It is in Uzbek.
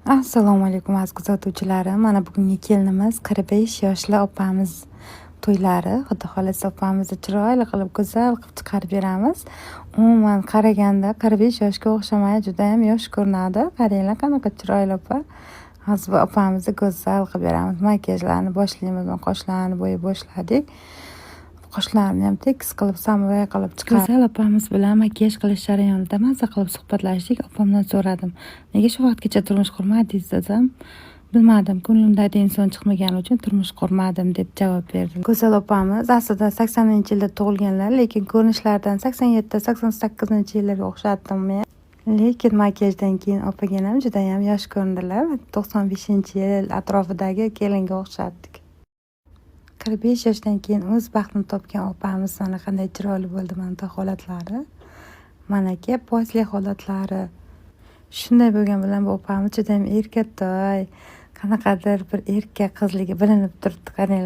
Assalomu alaykum aziz kuzatuvchilarim. Mana bugungi kelinimiz 45 yoshli opamiz to'ylari. Xudo xolasa opamizni chiroyli qilib, go'zal qilib chiqarib beramiz. Umuman qaraganda 45 yoshga o'xshamay juda ham yosh ko'rinadi. Qaranglar qanaqa chiroyli opa. Hozir opamizni go'zal qilib beramiz. Makiyajlarni boshlaymiz. Qoshlarni bo'yab boshladik. Qoshlarni ham tekis qilib, samoy qilib chiqarib. Go'zal opamiz bilan makiyaj qilish jarayonida maza qilib suhbatlashdik. Opamdan so'radim, nega shu vaqtgacha turmush qurmadingiz dedim. Bilmadim, ko'nglimdagi inson chiqmagani uchun turmush qurmadim deb javob berdi. Go'zal opamiz aslida 80-yilda tug'ilganlar, lekin ko'rinishlaridan 87-88-yillarga o'xshatdim men. Lekin makiyajdan keyin opaganam juda ham yosh ko'rindilar. 95-yil atrofidagi kelinga o'xshatdik. 45 yoshdan keyin o'z baxtini topgan opamiz mana qanday chiroyli bo'ldi mana holatlari. Mana aka posli holatlari. Shunday bo'lgan bilan bu opamiz juda ham erkatoy, qanaqadir bir erkak qizligi bilinib turibdi. Qaranglar.